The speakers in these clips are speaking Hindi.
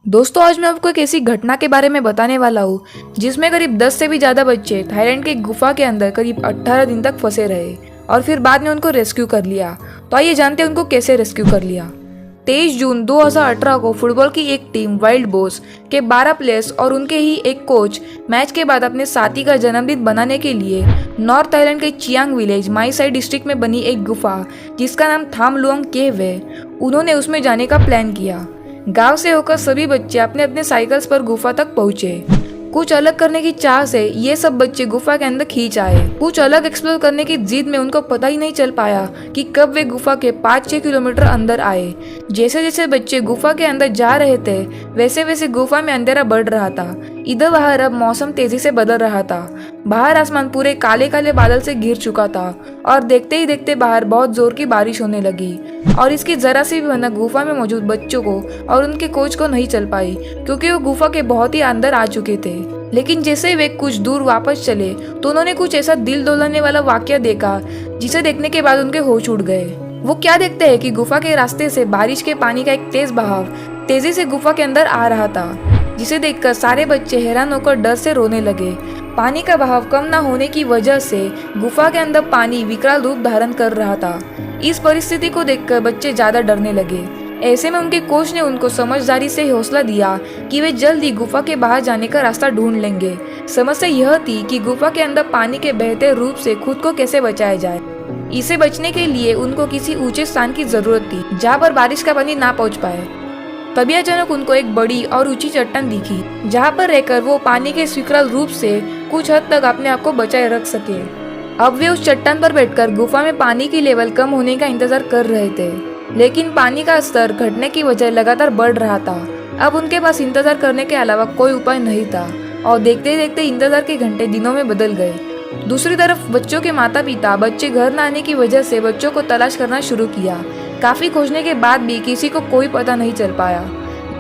दोस्तों, आज मैं आपको एक ऐसी घटना के बारे में बताने वाला हूँ जिसमें करीब 10 से भी ज़्यादा बच्चे थाईलैंड के एक गुफा के अंदर करीब 18 दिन तक फंसे रहे और फिर बाद में उनको रेस्क्यू कर लिया। तो आइए जानते हैं उनको कैसे रेस्क्यू कर लिया। 23 जून 2018 को फुटबॉल की एक टीम वाइल्ड बोस के 12 प्लेयर्स और उनके ही एक कोच मैच के बाद अपने साथी का जन्मदिन बनाने के लिए नॉर्थ थाईलैंड के चियांग विलेज माईसाई डिस्ट्रिक्ट में बनी एक गुफा जिसका नाम थाम लुआंग केव है, उन्होंने उसमें जाने का प्लान किया। गांव से होकर सभी बच्चे अपने अपने साइकिल्स पर गुफा तक पहुंचे। कुछ अलग करने की चाह से ये सब बच्चे गुफा के अंदर खींच आए। कुछ अलग एक्सप्लोर करने की जिद में उनको पता ही नहीं चल पाया कि कब वे गुफा के 5-6 किलोमीटर अंदर आए। जैसे जैसे बच्चे गुफा के अंदर जा रहे थे वैसे वैसे गुफा में अंधेरा बढ़ रहा था। इधर बाहर अब मौसम तेजी से बदल रहा था। बाहर आसमान पूरे काले काले बादल से घिर चुका था और देखते ही देखते बाहर बहुत जोर की बारिश होने लगी और इसकी जरा सी भी भनक गुफा में मौजूद बच्चों को और उनके कोच को नहीं चल पाई क्योंकि वो गुफा के बहुत ही अंदर आ चुके थे। लेकिन जैसे वे कुछ दूर वापस चले तो उन्होंने कुछ ऐसा दिल दौलाने वाला वाकया देखा जिसे देखने के बाद उनके होश उड़ गए। वो क्या देखते हैं कि गुफा के रास्ते से बारिश के पानी का एक तेज बहाव तेजी से गुफा के अंदर आ रहा था, जिसे देखकर सारे बच्चे हैरान होकर डर से रोने लगे। पानी का बहाव कम न होने की वजह से गुफा के अंदर पानी विकराल रूप धारण कर रहा था। इस परिस्थिति को देखकर बच्चे ज्यादा डरने लगे। ऐसे में उनके कोच ने उनको समझदारी से हौसला दिया कि वे जल्द ही गुफा के बाहर जाने का रास्ता ढूंढ लेंगे। समस्या यह थी कि गुफा के अंदर पानी के बहते रूप से खुद को कैसे बचाया जाए। इसे बचने के लिए उनको किसी ऊंचे स्थान की जरूरत थी जहाँ पर बारिश का पानी ना पहुँच पाए। तभी अचानक उनको एक बड़ी और ऊंची चट्टान दिखी जहाँ पर रहकर वो पानी के विकराल रूप से कुछ हद तक अपने आप को बचाए रख सके। अब वे उस चट्टान पर बैठकर गुफा में पानी की लेवल कम होने का इंतजार कर रहे थे, लेकिन पानी का स्तर घटने की वजह लगातार बढ़ रहा था। अब उनके पास इंतजार करने के अलावा कोई उपाय नहीं था और देखते देखते इंतजार के घंटे दिनों में बदल गए। दूसरी तरफ बच्चों के माता पिता बच्चे घर न आने की वजह से बच्चों को तलाश करना शुरू किया। काफी खोजने के बाद भी किसी को कोई पता नहीं चल पाया।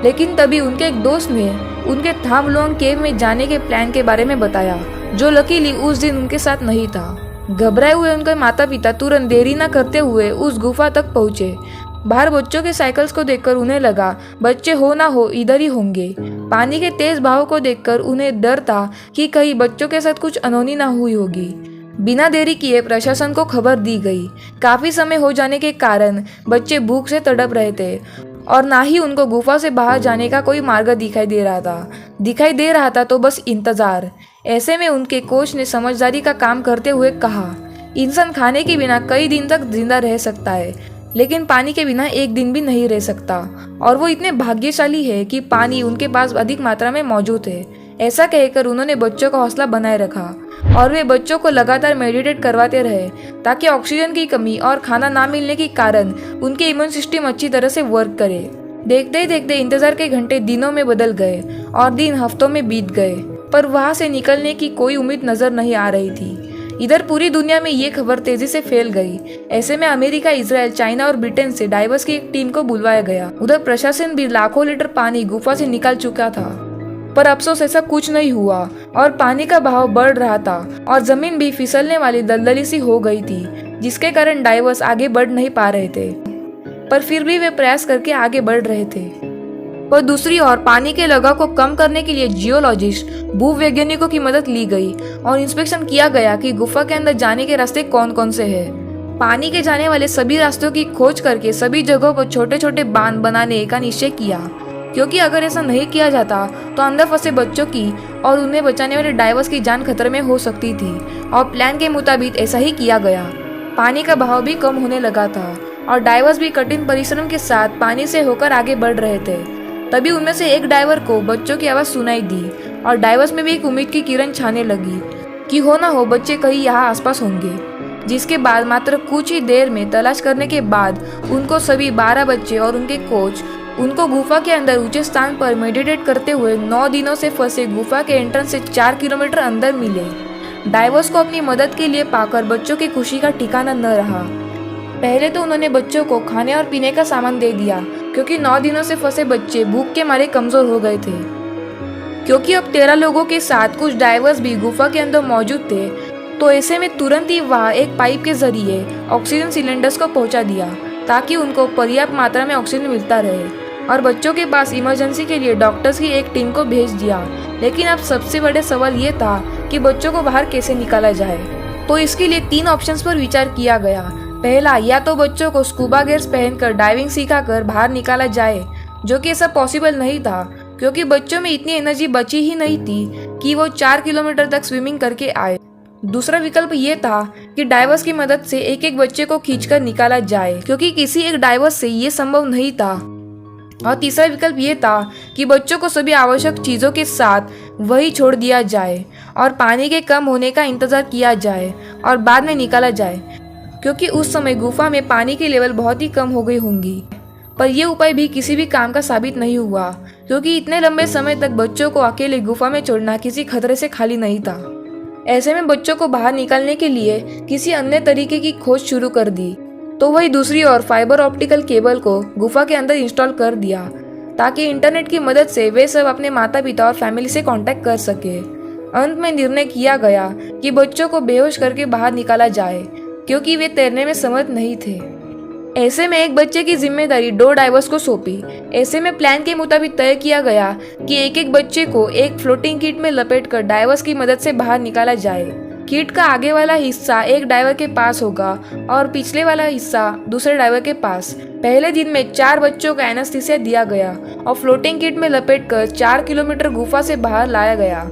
लेकिन तभी उनके एक दोस्त ने उनके थाम लुआंग केव में जाने के प्लान के बारे में बताया, जो लकीली उस दिन उनके साथ नहीं था। घबराए हुए उनके माता पिता तुरंत देरी न करते हुए उस गुफा तक पहुंचे। बाहर बच्चों के साइकिल्स को देखकर उन्हें लगा बच्चे हो ना हो इधर ही होंगे। पानी के तेज बहाव को देखकर उन्हें डर था कि कहीं बच्चों के साथ कुछ अनहोनी ना हुई होगी। बिना देरी किए प्रशासन को खबर दी गई। काफी समय हो जाने के कारण बच्चे भूख से तड़प रहे थे और ना ही उनको गुफा से बाहर जाने का कोई मार्ग दिखाई दे रहा था तो बस इंतजार। ऐसे में उनके कोच ने समझदारी का काम करते हुए कहा, इंसान खाने के बिना कई दिन तक जिंदा रह सकता है, लेकिन पानी के बिना एक दिन भी नहीं रह सकता और वो इतने भाग्यशाली है कि पानी उनके पास अधिक मात्रा में मौजूद है। ऐसा कहकर उन्होंने बच्चों का हौसला बनाए रखा और वे बच्चों को लगातार मेडिटेट करवाते रहे ताकि ऑक्सीजन की कमी और खाना ना मिलने के कारण उनके इम्यून सिस्टम अच्छी तरह से वर्क करे। देखते ही देखते इंतजार के घंटे दिनों में बदल गए और दिन हफ्तों में बीत गए, पर वहां से निकलने की कोई उम्मीद नजर नहीं आ रही थी। इधर पूरी दुनिया में ये खबर तेजी से फैल गई। ऐसे में अमेरिका, इजराइल, चाइना और ब्रिटेन से डाइवर्स की एक टीम को बुलवाया गया। उधर प्रशासन भी लाखों लीटर पानी गुफा से निकाल चुका था, पर अफसोस ऐसा कुछ नहीं हुआ और पानी का बहाव बढ़ रहा था और जमीन भी फिसलने वाली दलदली सी हो गई थी, जिसके कारण डाइवर्स आगे बढ़ नहीं पा रहे थे। पर फिर भी वे प्रयास करके आगे बढ़ रहे थे। पर दूसरी ओर पानी के लगाव को कम करने के लिए जियोलॉजिस्ट, भूवैज्ञानिकों की मदद ली गई और इंस्पेक्शन किया गया कि गुफा के अंदर जाने के रास्ते कौन कौन से हैं। पानी के जाने वाले सभी रास्तों की खोज करके सभी जगहों पर छोटे छोटे बांध बनाने का निश्चय किया, क्योंकि अगर ऐसा नहीं किया जाता तो अंदर फंसे बच्चों की और उन्हें बचाने वाले डाइवर्स की जान खतरे में हो सकती थी और प्लान के मुताबिक ऐसा ही किया गया। पानी का बहाव भी कम होने लगा था और डाइवर्स भी कठिन परिश्रम के साथ पानी से होकर आगे बढ़ रहे थे। तभी उनमें से एक डाइवर को बच्चों की आवाज सुनाई दी और डाइवर्स में भी एक उम्मीद की किरण छाने लगी कि हो ना हो बच्चे कहीं यहाँ आसपास होंगे। जिसके बाद मात्र कुछ ही देर में तलाश करने के बाद उनको सभी 12 बच्चे और उनके कोच उनको गुफा के अंदर ऊंचे स्थान पर मेडिटेट करते हुए 9 दिनों से फंसे गुफा के एंट्रेंस से 4 किलोमीटर अंदर मिले। डाइवर्स को अपनी मदद के लिए पाकर बच्चों की खुशी का ठिकाना न रहा। पहले तो उन्होंने बच्चों को खाने और पीने का सामान दे दिया, क्योंकि 9 दिनों से फंसे बच्चे भूख के मारे कमजोर हो गए थे। क्योंकि अब 13 लोगों के साथ कुछ डाइवर्स भी गुफा के अंदर मौजूद थे, तो ऐसे में तुरंत ही वहाँ एक पाइप के जरिए ऑक्सीजन सिलेंडर्स को पहुंचा दिया ताकि उनको पर्याप्त मात्रा में ऑक्सीजन मिलता रहे। और बच्चों के पास इमरजेंसी के लिए डॉक्टर्स की एक टीम को भेज दिया। लेकिन अब सबसे बड़े सवाल ये था कि बच्चों को बाहर कैसे निकाला जाए। तो इसके लिए 3 ऑप्शंस पर विचार किया गया। पहला, या तो बच्चों को स्कूबा गियर्स पहनकर डाइविंग सिखाकर बाहर निकाला जाए, जो कि ऐसा पॉसिबल नहीं था क्योंकि बच्चों में इतनी एनर्जी बची ही नहीं थी कि वो 4 किलोमीटर तक स्विमिंग करके आए। दूसरा विकल्प ये था कि डाइवर्स की मदद से एक एक बच्चे को खींचकर निकाला जाए, क्योंकि किसी एक डाइवर्स से ये संभव नहीं था। और तीसरा विकल्प ये था कि बच्चों को सभी आवश्यक चीज़ों के साथ वही छोड़ दिया जाए और पानी के कम होने का इंतजार किया जाए और बाद में निकाला जाए, क्योंकि उस समय गुफा में पानी की लेवल बहुत ही कम हो गई होंगी। पर यह उपाय भी किसी भी काम का साबित नहीं हुआ, क्योंकि इतने लंबे समय तक बच्चों को अकेले गुफा में छोड़ना किसी खतरे से खाली नहीं था। ऐसे में बच्चों को बाहर निकालने के लिए किसी अन्य तरीके की खोज शुरू कर दी। तो वही दूसरी ओर फाइबर ऑप्टिकल केबल को गुफा के अंदर इंस्टॉल कर दिया, ताकि इंटरनेट की मदद से वे सब अपने माता पिता और फैमिली से कांटेक्ट कर सके। अंत में निर्णय किया गया कि बच्चों को बेहोश करके बाहर निकाला जाए, क्योंकि वे तैरने में समर्थ नहीं थे। ऐसे में एक बच्चे की जिम्मेदारी 2 डाइवर्स को सौंपी। ऐसे में प्लान के मुताबिक तय किया गया कि एक एक बच्चे को एक फ्लोटिंग किट में लपेटकर डाइवर्स की मदद से बाहर निकाला जाए। किट का आगे वाला हिस्सा एक डाइवर के पास होगा और पिछले वाला हिस्सा दूसरे डाइवर के पास। पहले दिन में 4 बच्चों को एनेस्थीसिया दिया गया और फ्लोटिंग किट में लपेटकर 4 किलोमीटर गुफा से बाहर लाया गया।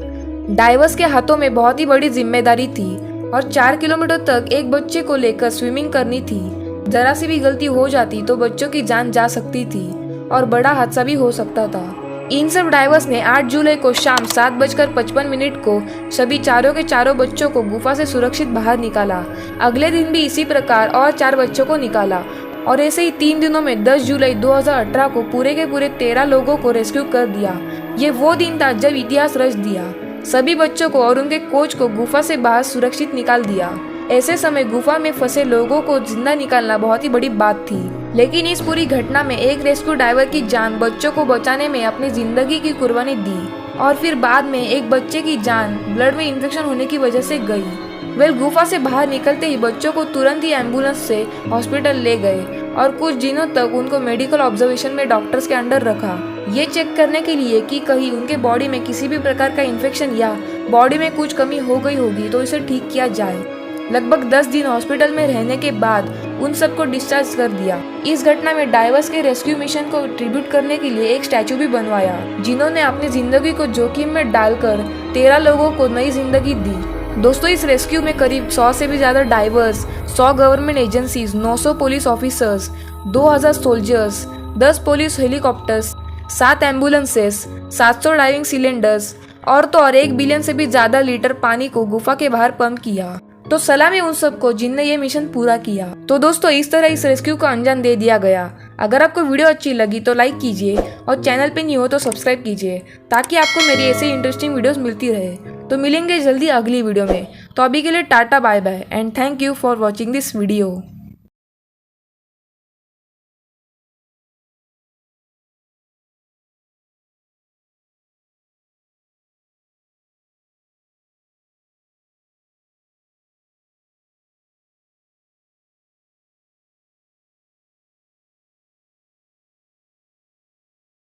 डाइवर्स के हाथों में बहुत ही बड़ी जिम्मेदारी थी और 4 किलोमीटर तक एक बच्चे को लेकर स्विमिंग करनी थी। जरा सी भी गलती हो जाती तो बच्चों की जान जा सकती थी और बड़ा हादसा भी हो सकता था। इन सब डाइवर्स ने 8 जुलाई को शाम 7:55 को सभी चारों के चारों बच्चों को गुफा से सुरक्षित बाहर निकाला। अगले दिन भी इसी प्रकार और 4 बच्चों को निकाला और ऐसे ही 3 दिनों में 10 जुलाई 2018 को पूरे के पूरे 13 लोगों को रेस्क्यू कर दिया। ये वो दिन था जब इतिहास रच दिया। सभी बच्चों को और उनके कोच को गुफा से बाहर सुरक्षित निकाल दिया। ऐसे समय गुफा में फंसे लोगों को जिंदा निकालना बहुत ही बड़ी बात थी। लेकिन इस पूरी घटना में एक रेस्क्यू डाइवर की जान बच्चों को बचाने में अपनी जिंदगी की कुर्बानी दी और फिर बाद में एक बच्चे की जान ब्लड में इन्फेक्शन होने की वजह से गई। गुफा से बाहर निकलते ही बच्चों को तुरंत ही एम्बुलेंस से हॉस्पिटल ले गए और कुछ दिनों तक उनको मेडिकल ऑब्जर्वेशन में डॉक्टर्स के अंडर रखा, ये चेक करने के लिए कि कहीं उनके बॉडी में किसी भी प्रकार का इन्फेक्शन या बॉडी में कुछ कमी हो गई होगी तो इसे ठीक किया जाए। लगभग 10 दिन हॉस्पिटल में रहने के बाद उन सबको डिस्चार्ज कर दिया। इस घटना में डाइवर्स के रेस्क्यू मिशन को ट्रिब्यूट करने के लिए एक स्टैचू भी बनवाया, जिन्होंने अपनी जिंदगी को जोखिम में डालकर 13 लोगों को नई जिंदगी दी। दोस्तों, इस रेस्क्यू में करीब 100 से भी ज्यादा diverse, 100 government agencies, 900 police officers, 2000 soldiers, 10 police helicopters, 7 ambulances, 700 diving cylinders और तो और 1 बिलियन से भी ज्यादा लीटर पानी को गुफा के बाहर पंप किया। तो सलामी उन सबको जिनने ये मिशन पूरा किया। तो दोस्तों, इस तरह इस रेस्क्यू को अंजाम दे दिया गया। अगर आपको वीडियो अच्छी लगी तो लाइक कीजिए और चैनल पे नहीं हो तो सब्सक्राइब कीजिए, ताकि आपको मेरी ऐसे इंटरेस्टिंग वीडियोस मिलती रहे। तो मिलेंगे जल्दी अगली वीडियो में। तो अभी के लिए tata, bye bye and thank you for watching this video.